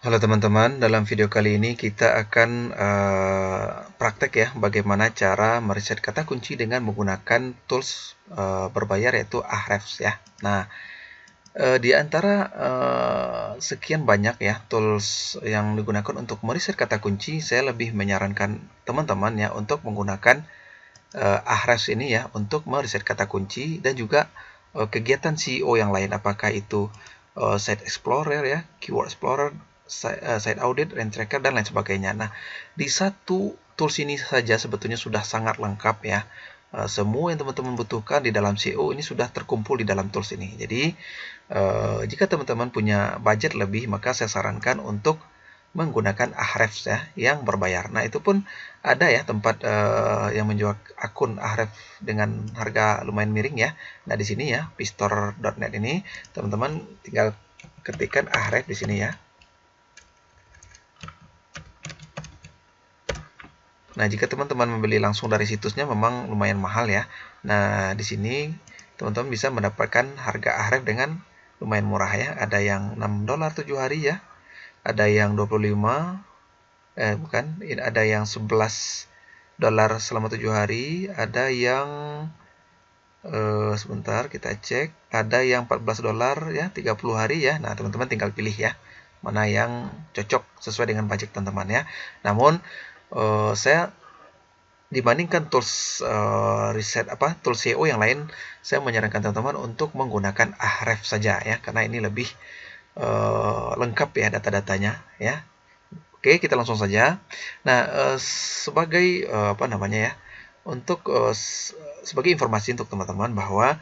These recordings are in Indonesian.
Halo teman-teman, dalam video kali ini kita akan praktek ya bagaimana cara mereset kata kunci dengan menggunakan tools berbayar yaitu Ahrefs ya. Nah, di antara sekian banyak ya tools yang digunakan untuk mereset kata kunci, saya lebih menyarankan teman-teman ya untuk menggunakan Ahrefs ini ya untuk mereset kata kunci dan juga kegiatan CEO yang lain, apakah itu Site Explorer ya, Keyword Explorer, Site Audit, Rank Tracker, dan lain sebagainya. Nah, di satu tools ini saja sebetulnya sudah sangat lengkap ya. Semua yang teman-teman butuhkan di dalam SEO ini sudah terkumpul di dalam tools ini. Jadi, jika teman-teman punya budget lebih, maka saya sarankan untuk menggunakan Ahrefs ya yang berbayar. Nah, itu pun ada ya tempat yang menjual akun Ahrefs dengan harga lumayan miring ya. Nah, di sini ya, pistore.net ini teman-teman tinggal ketikkan Ahrefs di sini ya. Nah, jika teman-teman membeli langsung dari situsnya memang lumayan mahal ya. Nah, di sini teman-teman bisa mendapatkan harga Ahrefs dengan lumayan murah ya. Ada yang $6 7 hari ya. Ada yang 25 ada yang $11 selama 7 hari, ada yang sebentar kita cek, ada yang $14 ya 30 hari ya. Nah, teman-teman tinggal pilih ya mana yang cocok sesuai dengan budget teman-teman ya. Namun saya dibandingkan tools tools SEO yang lain, saya menyarankan teman-teman untuk menggunakan Ahrefs saja ya, karena ini lebih lengkap ya data-datanya ya. Oke, kita langsung saja. Nah, sebagai sebagai informasi untuk teman-teman bahwa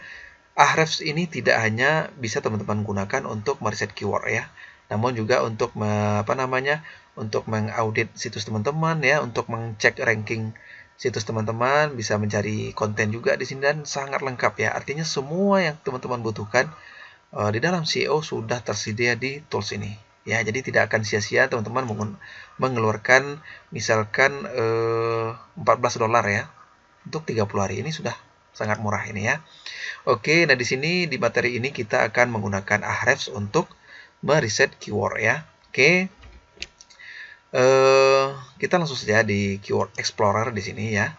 Ahrefs ini tidak hanya bisa teman-teman gunakan untuk mereset keyword ya, namun juga untuk untuk mengaudit situs teman-teman ya, untuk mengecek ranking situs teman-teman, bisa mencari konten juga di sini dan sangat lengkap ya. Artinya semua yang teman-teman butuhkan di dalam SEO sudah tersedia di tools ini. Ya, jadi tidak akan sia-sia teman-teman mengeluarkan misalkan $14 ya untuk 30 hari. Ini sudah sangat murah ini ya. Oke, nah di sini di materi ini kita akan menggunakan Ahrefs untuk mereset keyword ya. Oke. Kita langsung saja di Keyword Explorer di sini ya.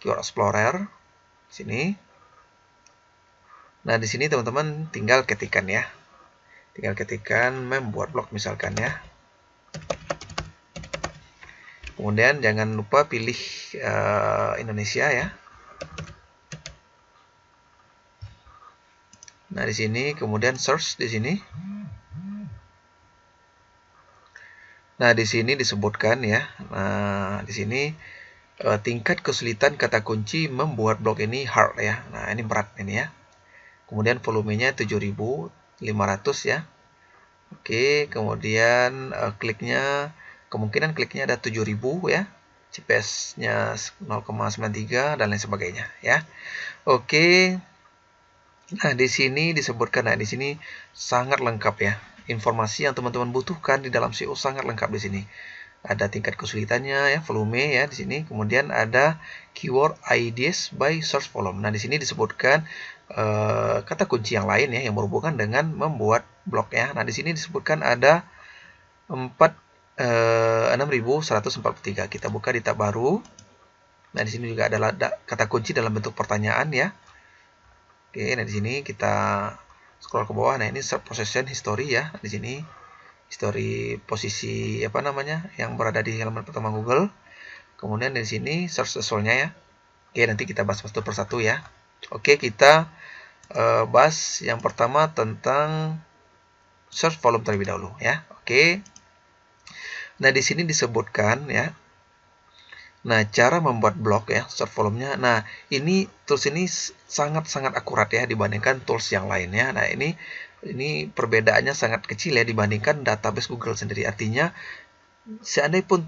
Keyword Explorer sini. Nah, di sini teman-teman tinggal ketikkan ya. Tinggal ketikkan membuat blog misalkan ya. Kemudian jangan lupa pilih Indonesia ya. Nah, di sini kemudian search di sini. Nah, di sini disebutkan ya. Nah, di sini tingkat kesulitan kata kunci membuat blog ini hard ya. Nah, ini berat ini ya. Kemudian volumenya 7.500 ya. Oke, kemudian kemungkinan kliknya ada 7.000 ya. CPS-nya 0,93 dan lain sebagainya ya. Oke. Nah, di sini disebutkan, nah di sini sangat lengkap ya. Informasi yang teman-teman butuhkan di dalam SEO sangat lengkap di sini. Ada tingkat kesulitannya ya, volume ya di sini. Kemudian ada keyword IDs by search volume. Nah, di sini disebutkan kata kunci yang lain ya yang berhubungan dengan membuat blog ya. Nah, di sini disebutkan ada 6.143. Kita buka di tab baru. Nah, di sini juga adalah kata kunci dalam bentuk pertanyaan ya. Oke, nah di sini kita scroll ke bawah. Nah, ini search position history ya. Di sini history posisi yang berada di halaman pertama Google. Kemudian di sini search resultnya ya. Oke, nanti kita bahas satu persatu ya. Oke, kita bahas yang pertama tentang search volume terlebih dahulu ya. Oke. Nah, di sini disebutkan ya. Nah, cara membuat blog ya, search volumenya. Nah, ini tools ini sangat-sangat akurat ya dibandingkan tools yang lainnya. Nah, ini perbedaannya sangat kecil ya dibandingkan database Google sendiri. Artinya, seandainya pun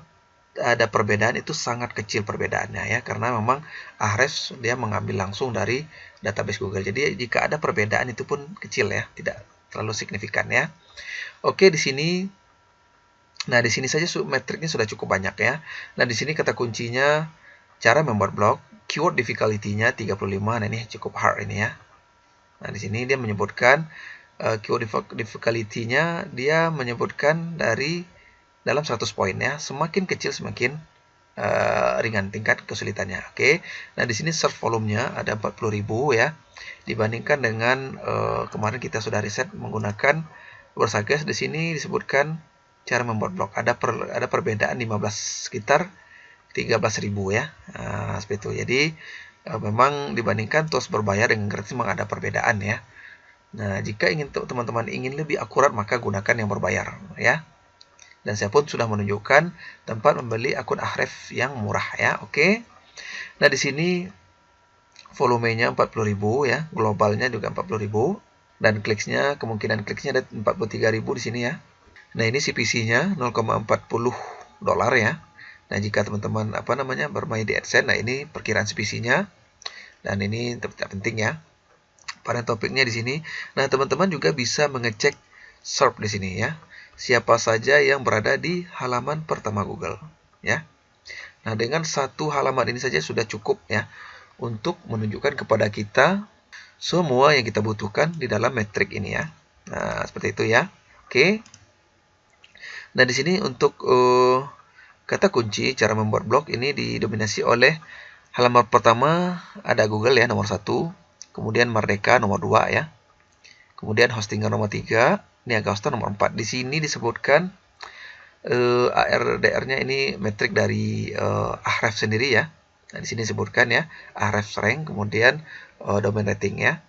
ada perbedaan itu sangat kecil perbedaannya ya, karena memang Ahrefs dia mengambil langsung dari database Google. Jadi, jika ada perbedaan itu pun kecil ya, tidak terlalu signifikan ya. Oke, di sini. Nah, di sini saja metriknya sudah cukup banyak ya. Nah, di sini kata kuncinya cara membuat blog, keyword difficulty-nya 35. Nah, ini cukup hard ini ya. Nah, di sini dia menyebutkan keyword difficulty-nya dia menyebutkan dari dalam 100 poin ya. Semakin kecil semakin ringan tingkat kesulitannya. Oke. Nah, di sini search volume-nya ada 40.000 ya. Dibandingkan dengan kemarin kita sudah riset menggunakan WordSuggest, di sini disebutkan cara membuat blog. Ada perbedaan 15 sekitar 13.000 ya. Seperti itu. Jadi memang dibandingkan tools berbayar dengan gratis memang ada perbedaan ya. Nah, jika teman-teman ingin lebih akurat maka gunakan yang berbayar ya. Dan saya pun sudah menunjukkan tempat membeli akun Ahrefs yang murah ya. Oke. Nah, di sini volumenya 40.000 ya, globalnya juga 40.000 dan kemungkinan kliknya ada 43.000 di sini ya. Nah, ini CPC-nya 0,40 dolar ya. Nah, jika teman-teman bermain di AdSense, nah ini perkiraan CPC-nya. Dan ini tidak penting ya. Pada topiknya di sini. Nah, teman-teman juga bisa mengecek SERP di sini ya. Siapa saja yang berada di halaman pertama Google ya. Nah, dengan satu halaman ini saja sudah cukup ya untuk menunjukkan kepada kita semua yang kita butuhkan di dalam metrik ini ya. Nah, seperti itu ya. Oke. Nah, di sini untuk kata kunci cara membuat blog ini didominasi oleh halaman pertama ada Google ya nomor 1, kemudian Merdeka nomor 2 ya. Kemudian Hostinger nomor 3, Niaga Hoster nomor 4. Di sini disebutkan ARDR-nya ini metrik dari Ahrefs sendiri ya. Nah, di sini disebutkan ya Ahrefs rank, kemudian domain rating ya.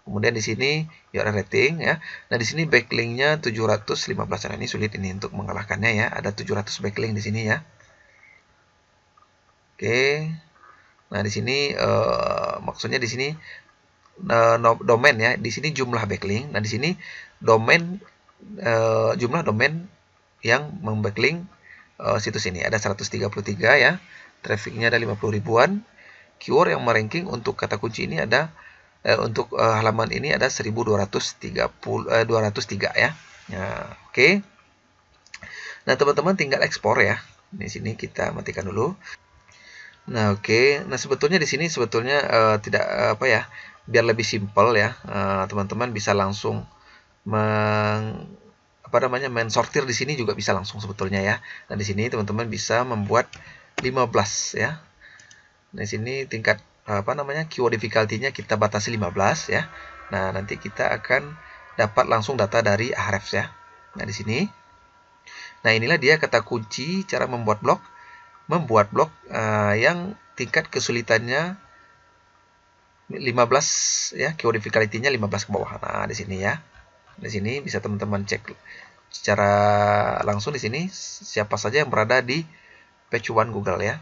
Kemudian di sini URL rating ya. Nah, di sini backlink-nya 715. Nah, ini sulit ini untuk mengalahkannya ya. Ada 700 backlink di sini ya. Oke. Nah, di sini maksudnya di sini domain ya. Di sini jumlah backlink. Nah, di sini domain jumlah domain yang membacklink situs ini ada 133 ya. Trafficnya ada 50 ribuan. Keyword yang meranking untuk kata kunci ini ada untuk halaman ini ada 1203 ya. Nah, oke. Nah, teman-teman tinggal ekspor ya. Di sini kita matikan dulu. Nah, oke. Nah, sebetulnya di sini tidak biar lebih simpel ya. Teman-teman bisa langsung mensortir di sini juga bisa langsung sebetulnya ya. Nah, di sini teman-teman bisa membuat 15 ya. Nah, di sini tingkat keyword difficulty-nya kita batasi 15 ya. Nah, nanti kita akan dapat langsung data dari Ahrefs ya. Nah, di sini. Nah, inilah dia kata kunci cara membuat blog yang tingkat kesulitannya 15 ya, keyword difficulty-nya 15 ke bawah. Nah, di sini ya. Di sini bisa teman-teman cek secara langsung di sini siapa saja yang berada di page 1 Google ya.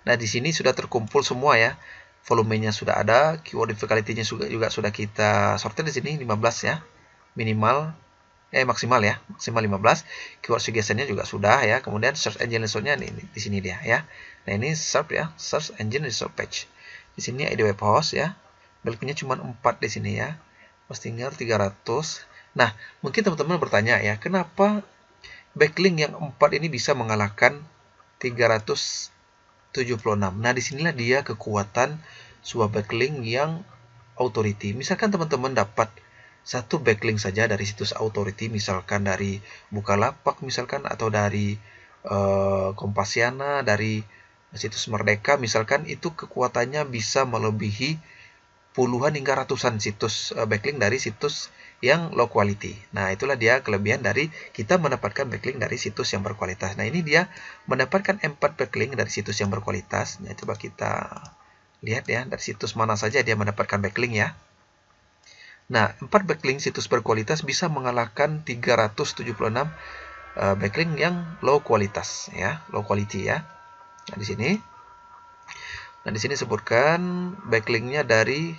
Nah, di sini sudah terkumpul semua ya. Volumenya sudah ada, keyword difficulty-nya juga sudah kita sortir di sini 15 ya. Maksimal ya, maksimal 15. Keyword suggestion-nya juga sudah ya. Kemudian search engine result-nya di sini dia ya. Nah, ini SERP ya, search engine result page. Di sini ID web host ya. Backlink-nya cuma 4 di sini ya. Hostinger 300. Nah, mungkin teman-teman bertanya ya, kenapa backlink yang 4 ini bisa mengalahkan 376? Nah, disinilah dia kekuatan sebuah backlink yang authority. Misalkan teman-teman dapat satu backlink saja dari situs authority, misalkan dari Bukalapak misalkan, atau dari Kompasiana, dari situs Merdeka misalkan, itu kekuatannya bisa melebihi puluhan hingga ratusan situs backlink dari situs yang low quality. Nah, itulah dia kelebihan dari kita mendapatkan backlink dari situs yang berkualitas. Nah, ini dia mendapatkan 4 backlink dari situs yang berkualitas. Nah, coba kita lihat ya, dari situs mana saja dia mendapatkan backlink ya. Nah, 4 backlink situs berkualitas bisa mengalahkan 376 backlink yang low kualitas ya, low quality ya. Nah, di sini. Nah, di sini sebutkan backlinknya dari,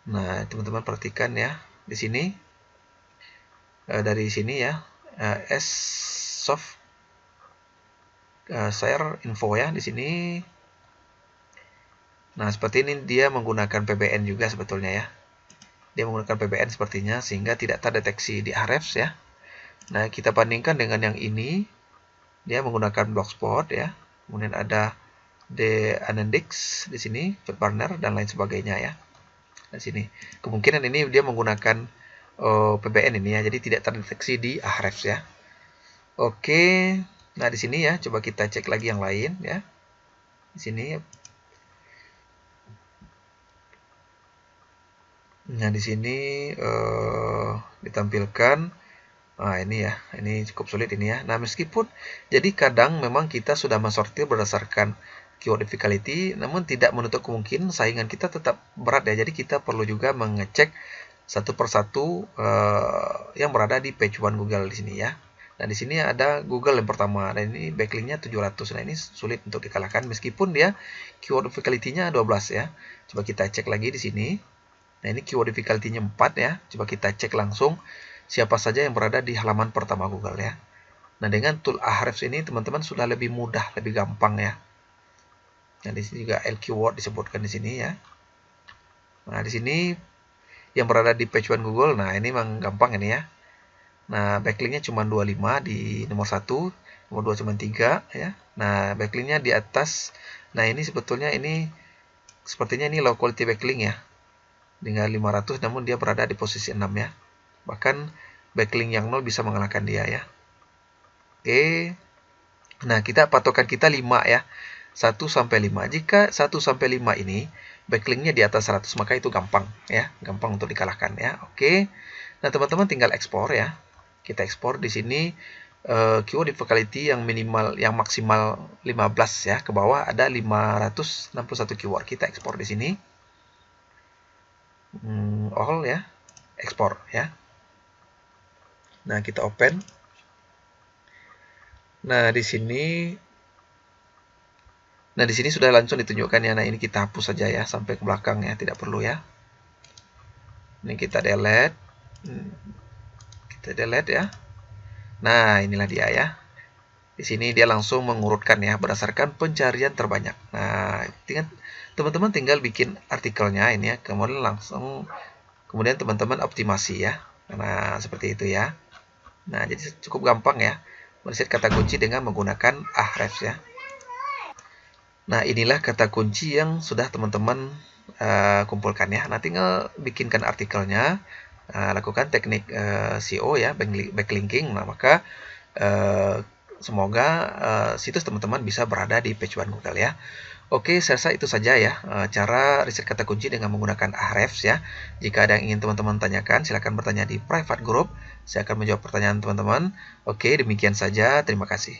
nah teman-teman perhatikan ya, di sini dari sini ya, soft share info ya di sini. Nah, seperti ini dia menggunakan PBN juga sebetulnya ya. Dia menggunakan PBN sepertinya sehingga tidak terdeteksi di Ahrefs ya. Nah, kita bandingkan dengan yang ini, dia menggunakan Blogspot ya. Kemudian ada The Anendix di sini, FeedBurner dan lain sebagainya ya. Di sini kemungkinan ini dia menggunakan PBN ini ya, jadi tidak terdeteksi di Ahrefs ya. Oke, nah di sini ya, coba kita cek lagi yang lain ya. Di sini, nah di sini ditampilkan. Nah ini ya, ini cukup sulit ini ya. Nah meskipun jadi kadang memang kita sudah mensortir berdasarkan keyword difficulty, namun tidak menutup kemungkinan saingan kita tetap berat ya. Jadi kita perlu juga mengecek satu persatu yang berada di page one Google di sini ya. Nah di sini ada Google yang pertama, dan ini backlinknya 700. Nah ini sulit untuk dikalahkan meskipun dia keyword difficulty-nya 12 ya. Coba kita cek lagi di sini. Nah ini keyword difficulty-nya 4 ya. Coba kita cek langsung siapa saja yang berada di halaman pertama Google ya. Nah, dengan tool Ahrefs ini teman-teman sudah lebih mudah, lebih gampang ya. Nah, di sini juga L keyword disebutkan di sini ya. Nah, di sini yang berada di page one Google, nah ini memang gampang ini ya. Nah, backlinknya cuma 25 di nomor 1, nomor 2 cuma 3 ya. Nah, backlinknya di atas. Nah, ini sebetulnya ini sepertinya ini low quality backlink ya. Dengan 500 namun dia berada di posisi 6 ya. Bahkan backlink yang 0 bisa mengalahkan dia ya. Oke. Nah, patokan kita 5 ya. 1 sampai 5. Jika 1 sampai 5 ini backlinknya di atas 100, maka itu gampang ya. Gampang untuk dikalahkan ya. Oke. Nah, teman-teman tinggal ekspor ya. Kita ekspor di sini keyword difficulty yang minimal, yang maksimal 15 ya. Ke bawah ada 561 keyword. Kita ekspor di sini. All ya. Ekspor ya. Nah, kita open. Nah, di sini sudah langsung ditunjukkan ya. Nah, ini kita hapus saja ya sampai ke belakang ya, tidak perlu ya. Ini kita delete. Kita delete ya. Nah, inilah dia ya. Di sini dia langsung mengurutkan ya berdasarkan pencarian terbanyak. Nah, teman-teman tinggal bikin artikelnya ini ya, kemudian teman-teman optimasi ya. Nah, seperti itu ya. Nah, jadi cukup gampang ya meriset kata kunci dengan menggunakan Ahrefs ya. Nah, inilah kata kunci yang sudah teman-teman kumpulkan ya. Nah, tinggal bikinkan artikelnya, lakukan teknik SEO ya, backlinking. Nah, maka semoga situs teman-teman bisa berada di page one Google ya. Oke, saya rasa itu saja ya cara riset kata kunci dengan menggunakan Ahrefs ya. Jika ada yang ingin teman-teman tanyakan, silakan bertanya di private group. Saya akan menjawab pertanyaan teman-teman. Oke, demikian saja. Terima kasih.